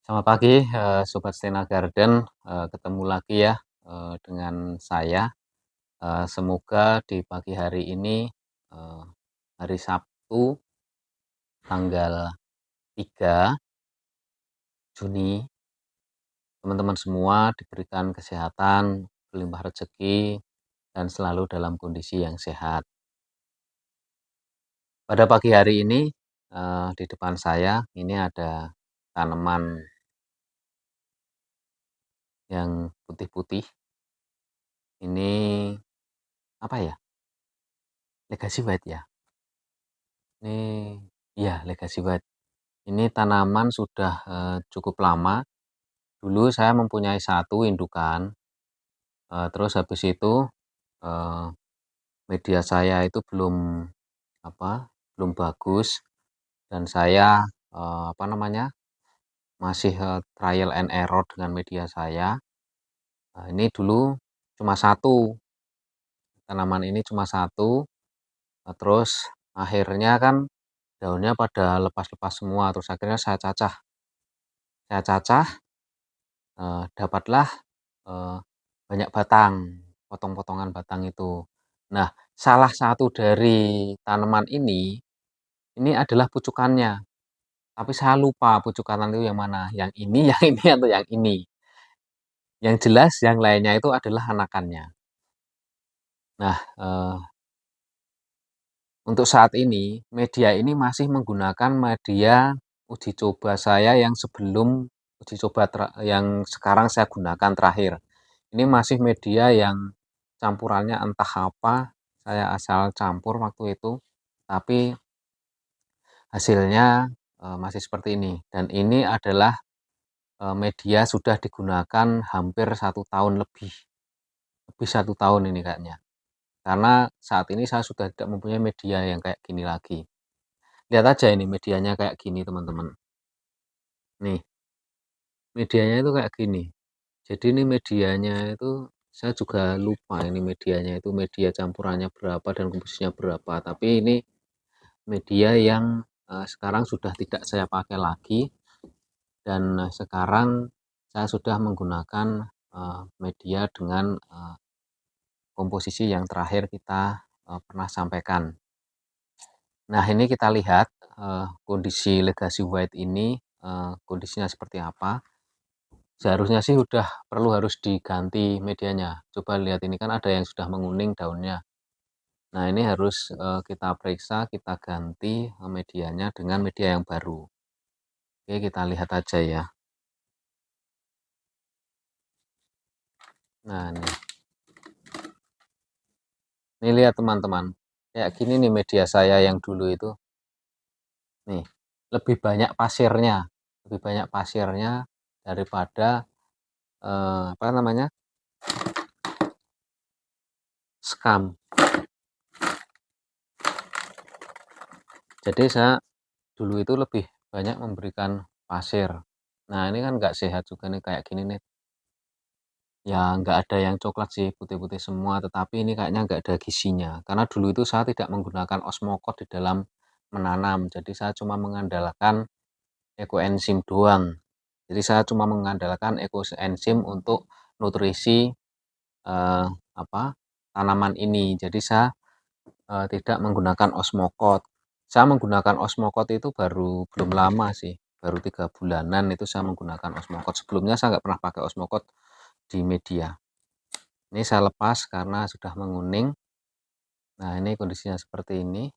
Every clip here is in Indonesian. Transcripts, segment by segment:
Selamat pagi, Sobat Stena Garden, ketemu lagi ya, dengan saya. Semoga di pagi hari ini, eee, hari Sabtu tanggal 3 Juni, teman-teman semua diberikan kesehatan, berlimpah rezeki, dan selalu dalam kondisi yang sehat. Pada pagi hari ini, di depan saya ini ada tanaman yang putih-putih. Ini apa ya, Legacy White ya? Ini iya, Legacy White. Ini tanaman sudah, cukup lama. Dulu saya mempunyai satu indukan, terus habis itu, eee, media saya itu belum bagus dan saya, apa namanya, masih, trial and error dengan media saya. Ini dulu cuma satu, tanaman ini cuma satu, terus akhirnya kan daunnya pada lepas-lepas semua, terus akhirnya saya cacah, dapatlah banyak batang, potong-potongan batang itu. Nah, salah satu dari tanaman ini adalah pucukannya, tapi saya lupa pucukan itu yang mana, yang ini, yang ini, atau yang ini. Yang jelas yang lainnya itu adalah anakannya. Nah, untuk saat ini, media ini masih menggunakan media uji coba saya yang sebelum uji coba yang sekarang saya gunakan terakhir. Ini masih media yang campurannya entah apa, saya asal campur waktu itu, tapi hasilnya, masih seperti ini. Dan ini adalah, media sudah digunakan hampir 1 tahun lebih, 1 tahun ini kayaknya. Karena saat ini saya sudah tidak mempunyai media yang kayak gini lagi. Lihat aja ini medianya kayak gini teman-teman. Nih, medianya itu kayak gini. Jadi ini medianya itu saya juga lupa ini medianya itu media campurannya berapa dan komposisinya berapa. Tapi ini media yang sekarang sudah tidak saya pakai lagi dan sekarang saya sudah menggunakan media dengan komposisi yang terakhir kita pernah sampaikan. Nah, ini kita lihat kondisi Legacy White ini kondisinya seperti apa. Seharusnya sih harus diganti medianya. Coba lihat ini kan ada yang sudah menguning daunnya. Nah, ini harus, kita periksa, kita ganti, medianya dengan media yang baru. Oke, kita lihat aja ya. Nah, ini lihat teman-teman, kayak gini nih media saya yang dulu itu. Nih, lebih banyak pasirnya daripada, apa namanya, skam. Jadi saya dulu itu lebih banyak memberikan pasir. Nah, ini kan nggak sehat juga nih kayak gini nih. Ya nggak ada yang coklat sih, putih-putih semua, tetapi ini kayaknya nggak ada gizinya. Karena dulu itu saya tidak menggunakan osmokot di dalam menanam, jadi saya cuma mengandalkan ekoenzim doang. Jadi saya cuma mengandalkan ekoenzim untuk nutrisi, eee, apa, tanaman ini. Jadi saya, tidak menggunakan osmokot. Saya menggunakan osmokot itu belum lama sih, baru 3 bulanan itu saya menggunakan osmokot. Sebelumnya saya nggak pernah pakai osmokot di media. Ini saya lepas karena sudah menguning. Nah, ini kondisinya seperti ini.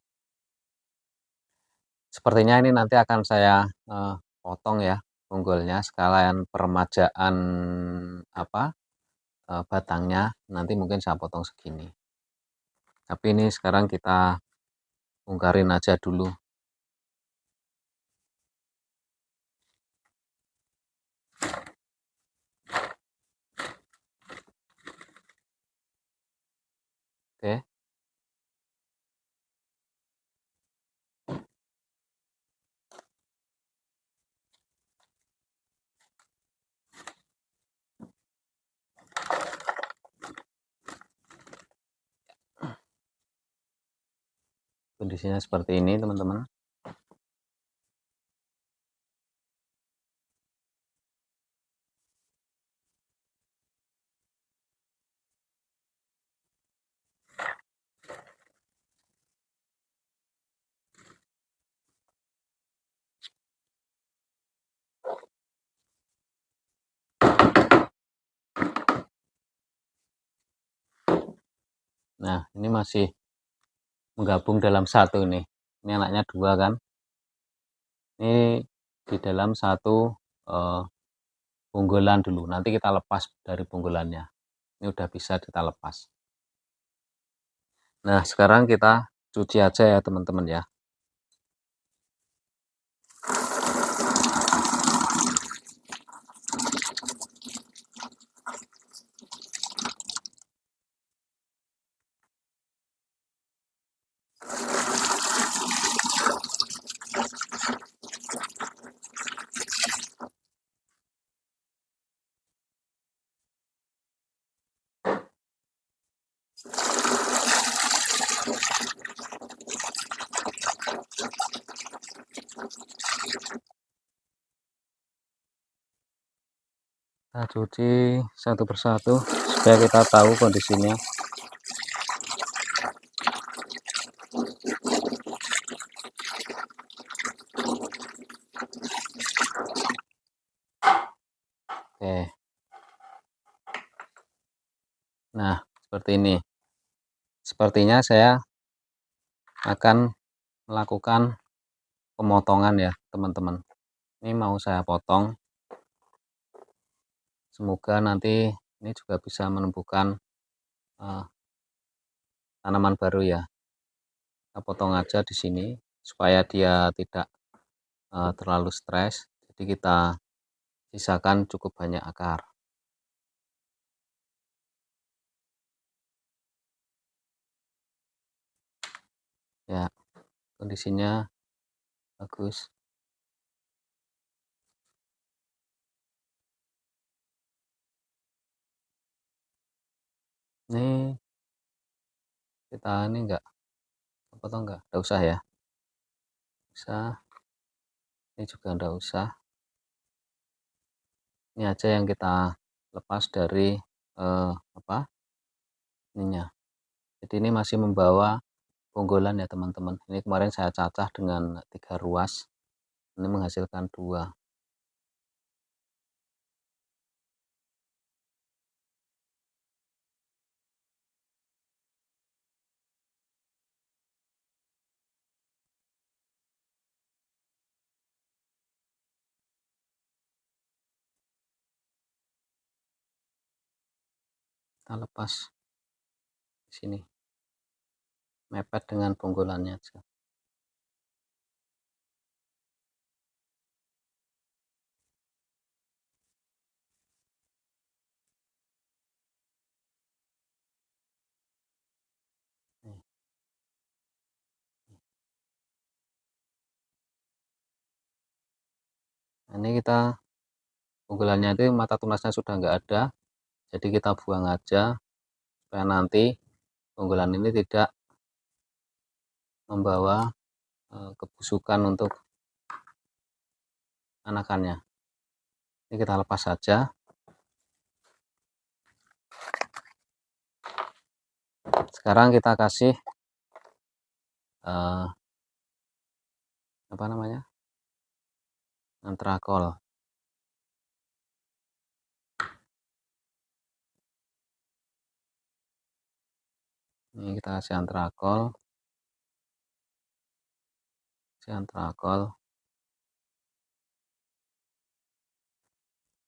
Sepertinya ini nanti akan saya, potong ya bonggolnya sekalian peremajaan apa, batangnya, nanti mungkin saya potong segini. Tapi ini sekarang kita bongkarin aja dulu. Oke, kondisinya seperti ini teman-teman. Nah, ini masih menggabung dalam satu nih. Ini anaknya dua kan. Ini di dalam satu eh, punggulan dulu. Nanti kita lepas dari punggulannya. Ini udah bisa kita lepas. Nah, sekarang kita cuci aja ya teman-teman ya. Kita cuci satu persatu supaya kita tahu kondisinya. Oke. Nah, seperti ini. Sepertinya saya akan melakukan pemotongan ya, teman-teman. Ini mau saya potong. Semoga nanti ini juga bisa menumbuhkan uh, tanaman baru ya. Kita potong aja di sini supaya dia tidak terlalu stres. Jadi kita sisakan cukup banyak akar. Ya, kondisinya bagus. Ini kita ini enggak potong enggak? Enggak usah ya. Usah. Ini juga enggak usah. Ini aja yang kita lepas dari apa? Ininya. Jadi ini masih membawa punggulan ya teman-teman. Ini kemarin saya cacah dengan 3 ruas. Ini menghasilkan 2. Kita lepas di sini. Mepet dengan punggulannya aja. Nah, ini kita punggulannya itu mata tunasnya sudah enggak ada. Jadi kita buang aja supaya nanti punggulan ini tidak membawa kebusukan untuk anakannya. Ini kita lepas saja. Sekarang kita kasih apa namanya? Antrakol. Ini kita kasih antrakol.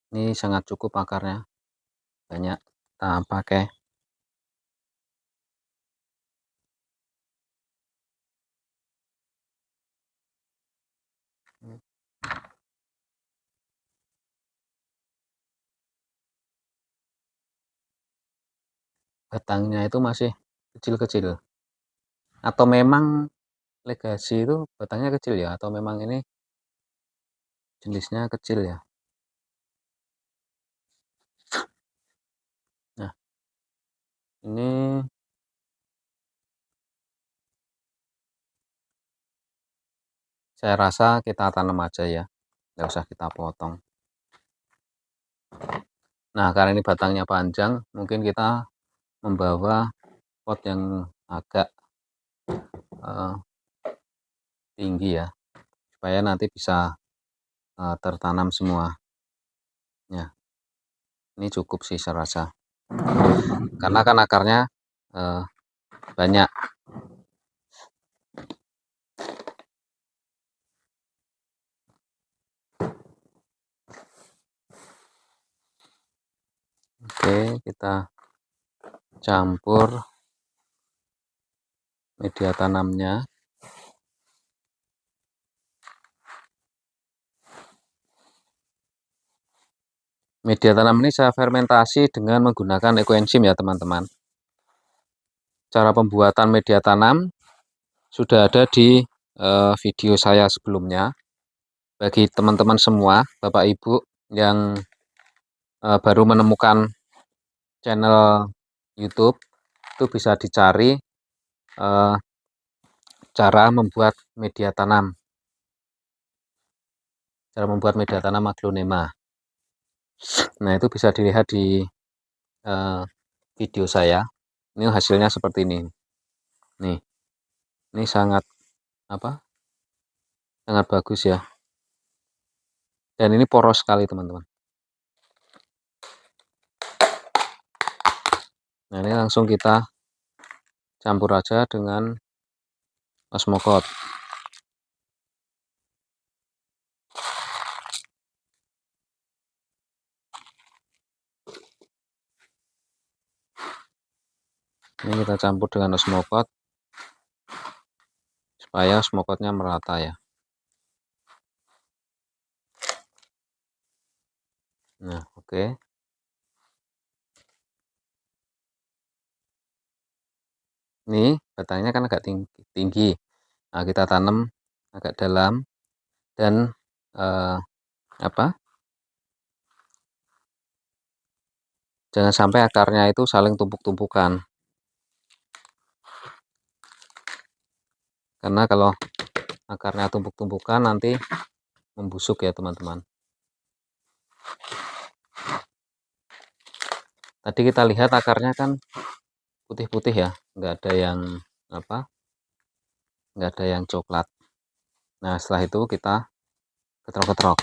Ini sangat cukup akarnya. Banyak kita pakai. Batangnya itu masih kecil-kecil. Atau memang legasi itu batangnya kecil ya? Atau memang ini jenisnya kecil ya? Nah, ini saya rasa kita tanam aja ya. Nggak usah kita potong. Nah, karena ini batangnya panjang, mungkin kita membawa pot yang agak tinggi ya, supaya nanti bisa tertanam semua. Ya, ini cukup sih saya rasa. Karena kan akarnya banyak. Oke, kita campur media tanamnya. Media tanam ini saya fermentasi dengan menggunakan ekoenzim ya teman-teman. Cara pembuatan media tanam sudah ada di video saya sebelumnya. Bagi teman-teman semua, Bapak Ibu yang baru menemukan channel YouTube, itu bisa dicari cara membuat media tanam. Cara membuat media tanam aglonema. Nah, itu bisa dilihat di video saya. Ini hasilnya seperti ini. Nih, ini sangat sangat bagus ya. Dan ini poros sekali teman-teman. Nah, ini langsung kita campur aja dengan osmokot. Ini kita campur dengan osmokot supaya osmokotnya merata ya. Nah, oke. Ini batangnya kan agak tinggi. Nah, kita tanam agak dalam dan jangan sampai akarnya itu saling tumpuk-tumpukan. Karena kalau akarnya tumpuk-tumpukan nanti membusuk ya teman-teman. Tadi kita lihat akarnya kan putih-putih ya, nggak ada yang coklat. Nah, setelah itu kita ketrok-ketrok.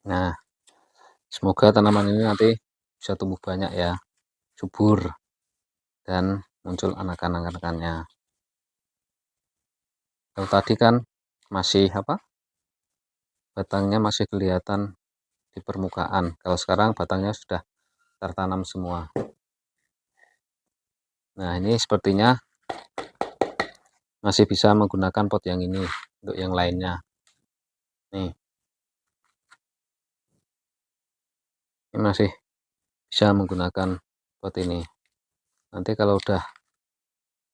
Nah, semoga tanaman ini nanti bisa tumbuh banyak ya, subur dan muncul anakan-anakannya. Kalau tadi kan masih batangnya masih kelihatan di permukaan. Kalau sekarang batangnya sudah tertanam semua. Nah, ini sepertinya masih bisa menggunakan pot yang ini untuk yang lainnya. Nih, ini masih bisa menggunakan pot ini. Nanti kalau udah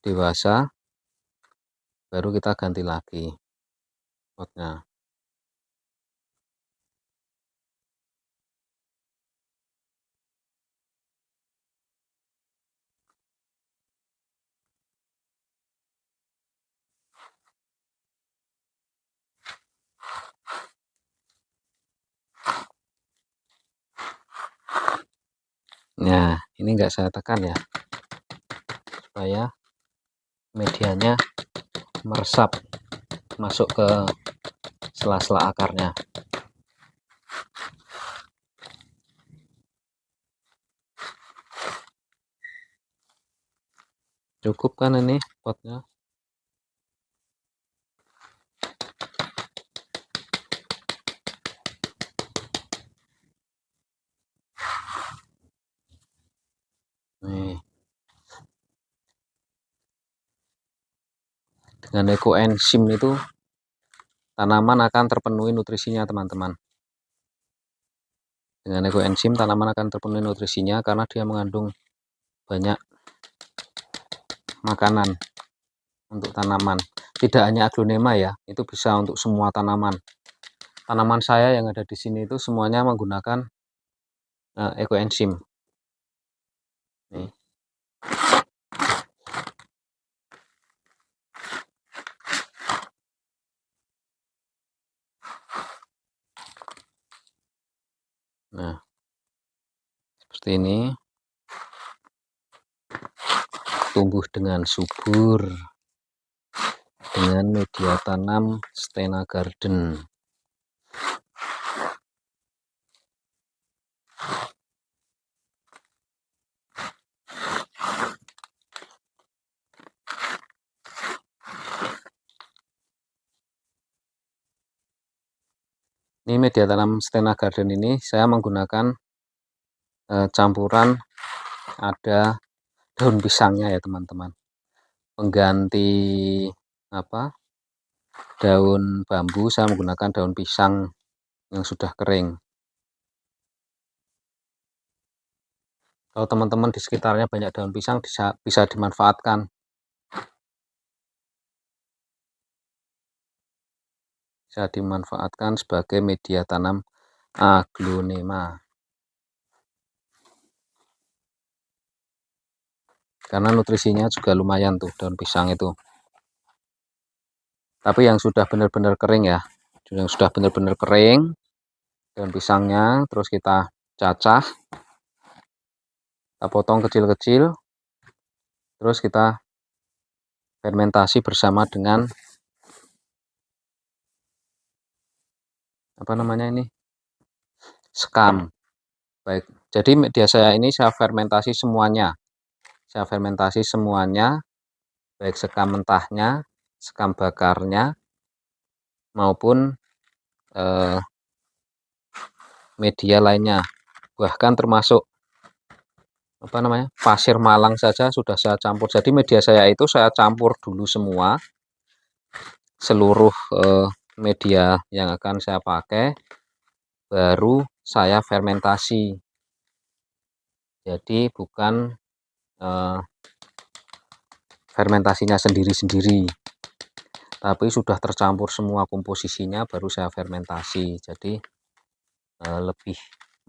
dewasa baru kita ganti lagi potnya. Nah, ini enggak saya tekan ya, supaya medianya meresap masuk ke sela-sela akarnya. Cukup kan ini potnya? Nih, dengan ekoenzim itu tanaman akan terpenuhi nutrisinya teman-teman. Dengan ekoenzim tanaman akan terpenuhi nutrisinya karena dia mengandung banyak makanan untuk tanaman. Tidak hanya aglonema ya, itu bisa untuk semua tanaman. Tanaman saya yang ada di sini itu semuanya menggunakan ekoenzim. Nih. Nah, seperti ini, tumbuh dengan subur dengan media tanam Stena Garden. Ini media tanam Stena Garden ini saya menggunakan campuran ada daun pisangnya ya teman-teman. Pengganti daun bambu saya menggunakan daun pisang yang sudah kering. Kalau teman-teman di sekitarnya banyak daun pisang bisa dimanfaatkan. Bisa dimanfaatkan sebagai media tanam aglonema. Karena nutrisinya juga lumayan tuh daun pisang itu. Tapi yang sudah benar-benar kering ya. Yang sudah benar-benar kering daun pisangnya, terus kita cacah, kita potong kecil-kecil, terus kita fermentasi bersama dengan sekam. Baik, jadi media saya ini saya fermentasi semuanya. Saya fermentasi semuanya, baik sekam mentahnya, sekam bakarnya, maupun media lainnya. Bahkan termasuk pasir malang saja sudah saya campur. Jadi media saya itu saya campur dulu semua, seluruh media yang akan saya pakai, baru saya fermentasi. Jadi bukan fermentasinya sendiri-sendiri, tapi sudah tercampur semua komposisinya baru saya fermentasi. Jadi lebih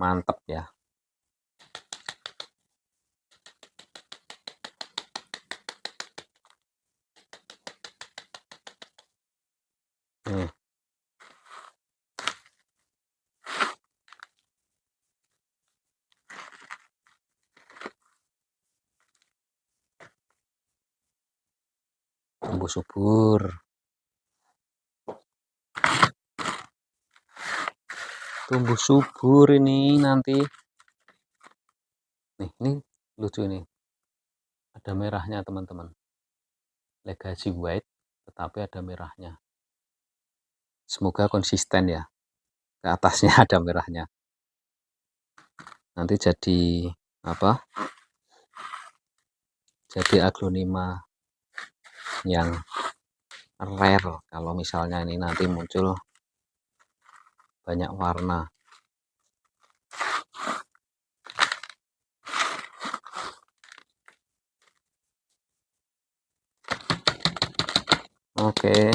mantap ya. Tumbuh subur. Tumbuh subur ini nanti. Nih, ini lucu nih. Ada merahnya teman-teman. Legacy white, tetapi ada merahnya. Semoga konsisten ya. Ke atasnya ada merahnya. Nanti jadi Jadi aglonema yang rare kalau misalnya ini nanti muncul banyak warna. Oke.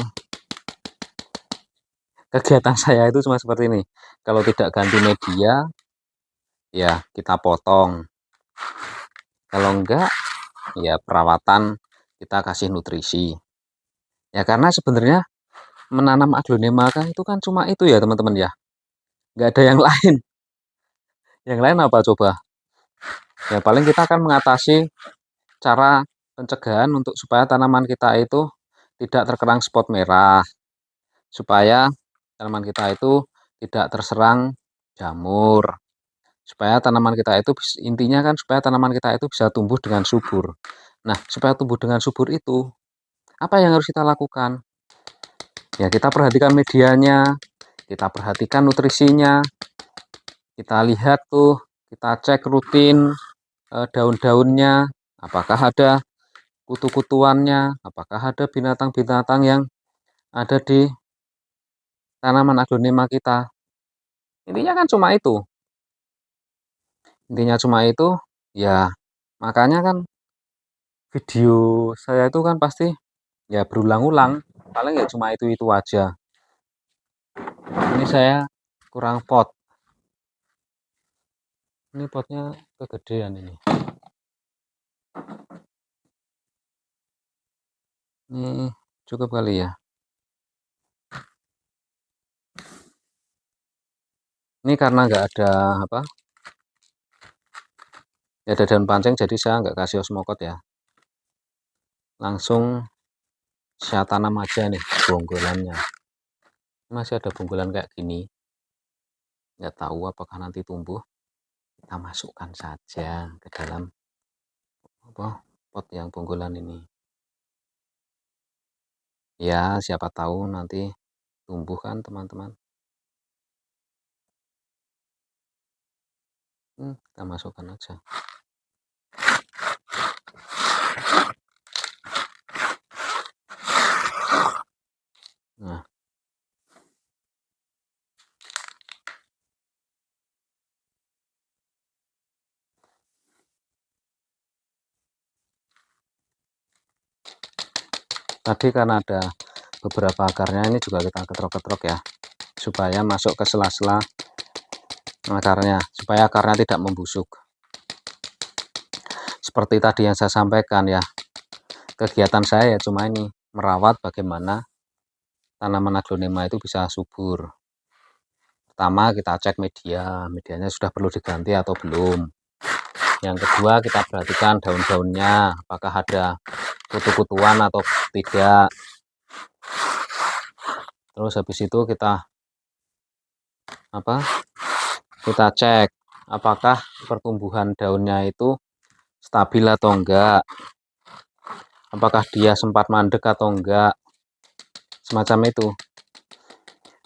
Kegiatan saya itu cuma seperti ini. Kalau tidak ganti media, ya kita potong. Kalau enggak, ya perawatan kita kasih nutrisi. Ya karena sebenarnya menanam aglonema kan itu kan cuma itu ya teman-teman ya. Enggak ada yang lain. Yang lain apa coba? Ya paling kita akan mengatasi cara pencegahan untuk supaya tanaman kita itu tidak terkerang spot merah. Supaya tanaman kita itu tidak terserang jamur. Supaya tanaman kita itu intinya kan supaya tanaman kita itu bisa tumbuh dengan subur. Nah, supaya tumbuh dengan subur itu apa yang harus kita lakukan? Ya kita perhatikan medianya, kita perhatikan nutrisinya, kita lihat tuh, kita cek rutin daun-daunnya, apakah ada kutu-kutuannya, apakah ada binatang-binatang yang ada di tanaman aglonema kita. Intinya kan cuma itu. Intinya cuma itu, ya makanya kan video saya itu kan pasti ya berulang-ulang. Paling ya cuma itu aja. Ini saya kurang pot. Ini potnya kegedean ini. Ini cukup kali ya. Ini karena nggak ada apa, nggak ada daun pancing, jadi saya nggak kasih osmokot ya. Langsung saya tanam aja nih bonggolannya. Masih ada bonggolan kayak gini. Nggak tahu apakah nanti tumbuh. Kita masukkan saja ke dalam apa pot yang bonggolan ini. Ya, siapa tahu nanti tumbuh kan teman-teman. Kita masukkan aja. Nah, tadi karena ada beberapa akarnya, ini juga kita ketrok-ketrok ya, supaya masuk ke sela-sela akarnya, supaya akarnya tidak membusuk. Seperti tadi yang saya sampaikan ya, kegiatan saya ya cuma ini, merawat bagaimana tanaman aglonema itu bisa subur. Pertama kita cek medianya sudah perlu diganti atau belum. Yang kedua kita perhatikan daun-daunnya, apakah ada kutu-kutuan atau tidak. Terus habis itu kita cek apakah pertumbuhan daunnya itu stabil atau enggak, apakah dia sempat mandek atau enggak, semacam itu.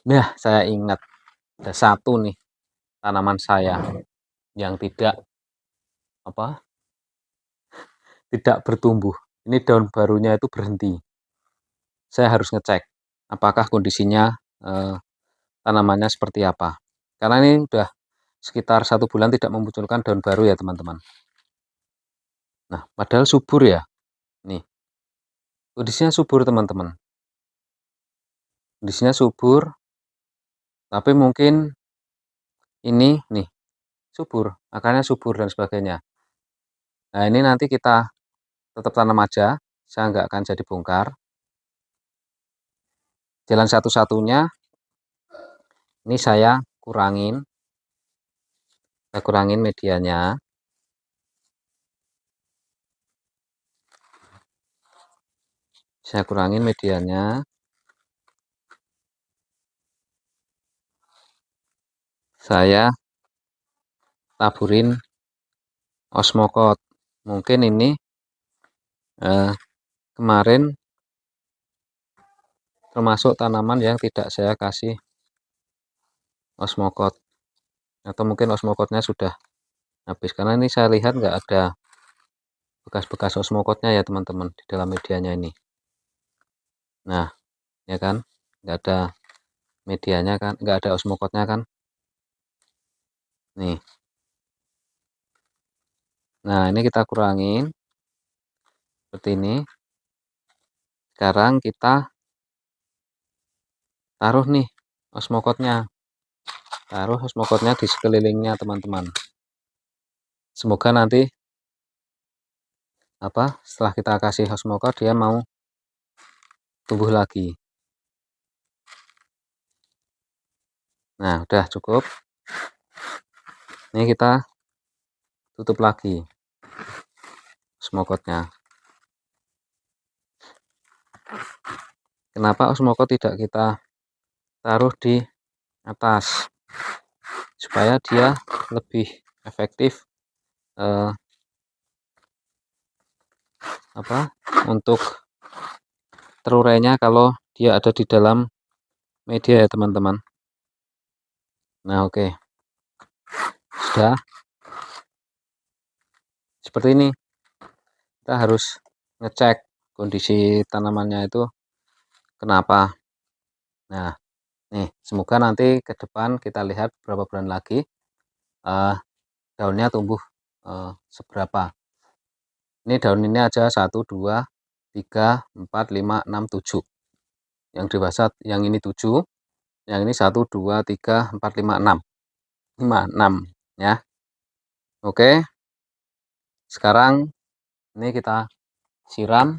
Nah, saya ingat ada satu nih tanaman saya yang tidak bertumbuh. Ini daun barunya itu berhenti. Saya harus ngecek apakah kondisinya tanamannya seperti apa. Karena ini udah sekitar 1 bulan tidak memunculkan daun baru ya teman-teman. Nah, padahal subur ya. Nih, kondisinya subur teman-teman. Kondisinya subur, tapi mungkin ini nih subur, akarnya subur dan sebagainya. Nah, ini nanti kita tetap tanam aja, saya nggak akan jadi bongkar. Jalan satu-satunya ini saya kurangin medianya. Saya kurangin medianya. Saya taburin osmokot. Mungkin ini kemarin termasuk tanaman yang tidak saya kasih osmokot, atau mungkin osmokotnya sudah habis, karena ini saya lihat nggak ada bekas-bekas osmokotnya ya teman-teman di dalam medianya ini. Nah, ya kan, nggak ada medianya kan, nggak ada osmokotnya kan. Nih, nah ini kita kurangin seperti ini. Sekarang kita taruh nih osmokotnya, di sekelilingnya teman-teman. Semoga nanti setelah kita kasih osmokot dia mau tumbuh lagi. Nah, udah cukup. Ini kita tutup lagi osmokotnya. Kenapa osmokot tidak kita taruh di atas? Supaya dia lebih efektif untuk terurainya kalau dia ada di dalam media ya teman-teman. Nah, oke. Sudah seperti ini. Kita harus ngecek kondisi tanamannya itu kenapa. Nah, nih semoga nanti ke depan kita lihat beberapa bulan lagi daunnya tumbuh seberapa. Ini daun ini aja 1, 2, 3, 4, 5, 6, 7. Yang dewasa yang ini 7, yang ini 1, 2, 3, 4, 5, 6. 6 ya. Oke. Sekarang ini kita siram.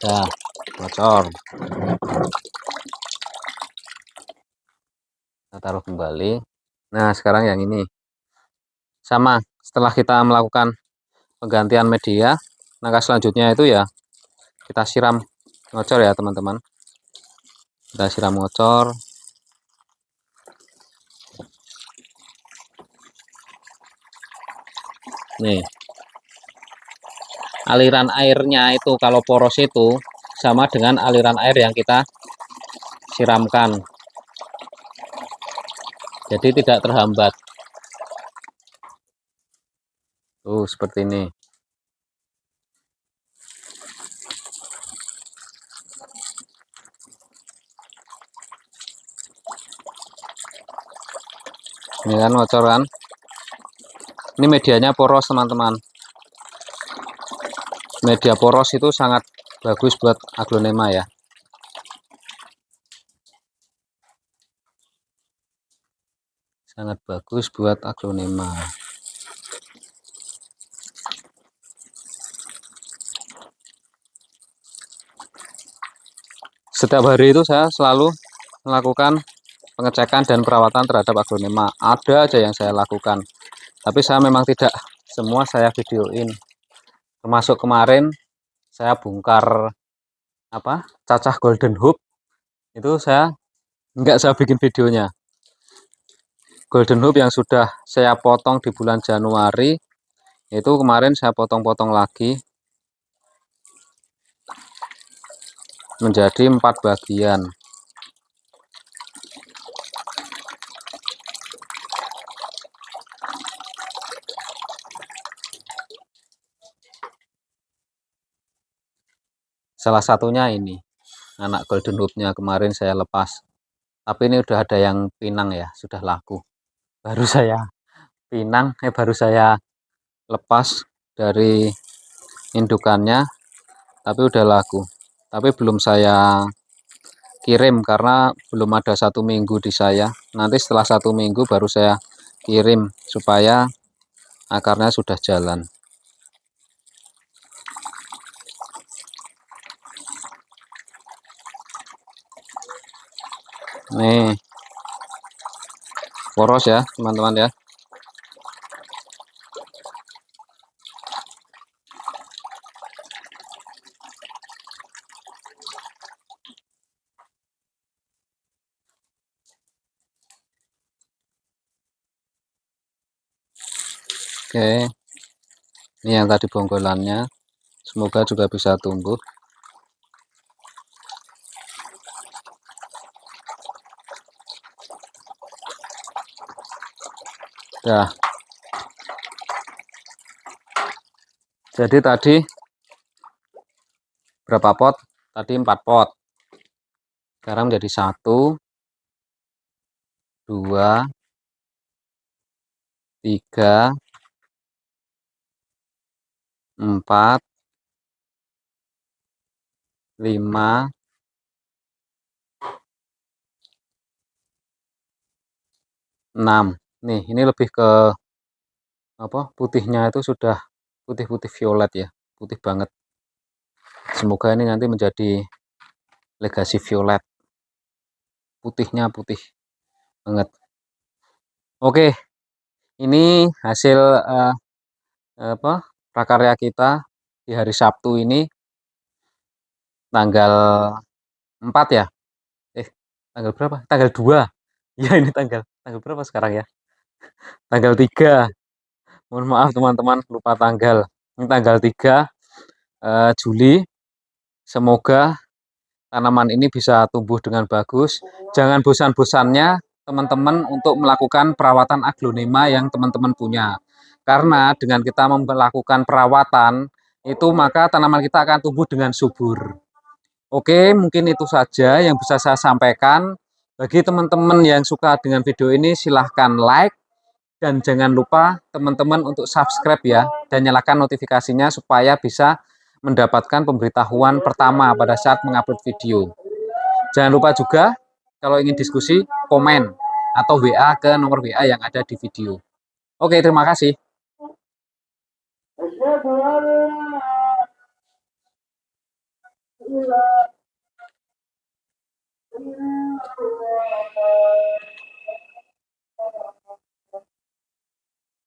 Nah, bocor. Kita taruh kembali. Nah, sekarang yang ini. Sama, setelah kita melakukan penggantian media, langkah selanjutnya itu ya kita siram ngocor ya teman-teman. Kita siram ngocor. Nih, aliran airnya itu kalau poros itu sama dengan aliran air yang kita siramkan, jadi tidak terhambat. Tuh seperti ini. Ini kan ngocor kan, ini medianya poros teman-teman. Media poros itu sangat bagus buat aglonema ya. Sangat bagus buat aglonema. Setiap hari itu saya selalu melakukan pengecekan dan perawatan terhadap aglonema. Ada aja yang saya lakukan, tapi saya memang tidak semua saya videoin. Termasuk kemarin saya bongkar cacah golden hoop, itu nggak saya bikin videonya. Golden hoop yang sudah saya potong di bulan Januari, itu kemarin saya potong-potong lagi menjadi 4 bagian. Salah satunya ini anak golden hoop-nya kemarin saya lepas, tapi ini udah ada yang pinang ya, sudah laku. Baru saya baru saya lepas dari indukannya, tapi udah laku. Tapi belum saya kirim karena belum ada 1 minggu di saya. Nanti setelah 1 minggu baru saya kirim supaya akarnya sudah jalan. Nih, poros ya teman-teman ya. Oke, ini yang tadi bonggolannya, semoga juga bisa tumbuh. Nah, jadi tadi berapa pot? Tadi 4 pot. Sekarang menjadi 1, 2, 3, 4, 5, 6. Nih, ini lebih ke putihnya itu sudah putih-putih violet ya, putih banget. Semoga ini nanti menjadi legasi violet. Putihnya putih banget. Oke, ini hasil prakarya kita di hari Sabtu ini tanggal 4 ya. Tanggal berapa? Tanggal 2. Ya, ini tanggal berapa sekarang ya? Tanggal 3. Mohon maaf teman-teman, lupa tanggal. Ini tanggal 3 Juli. Semoga tanaman ini bisa tumbuh dengan bagus. Jangan bosan-bosannya teman-teman untuk melakukan perawatan aglonema yang teman-teman punya. Karena dengan kita melakukan perawatan, itu maka tanaman kita akan tumbuh dengan subur. Oke, mungkin itu saja yang bisa saya sampaikan. Bagi teman-teman yang suka dengan video ini, silahkan like. Dan jangan lupa teman-teman untuk subscribe ya. Dan nyalakan notifikasinya supaya bisa mendapatkan pemberitahuan pertama pada saat mengupload video. Jangan lupa juga kalau ingin diskusi, komen atau WA ke nomor WA yang ada di video. Oke, terima kasih.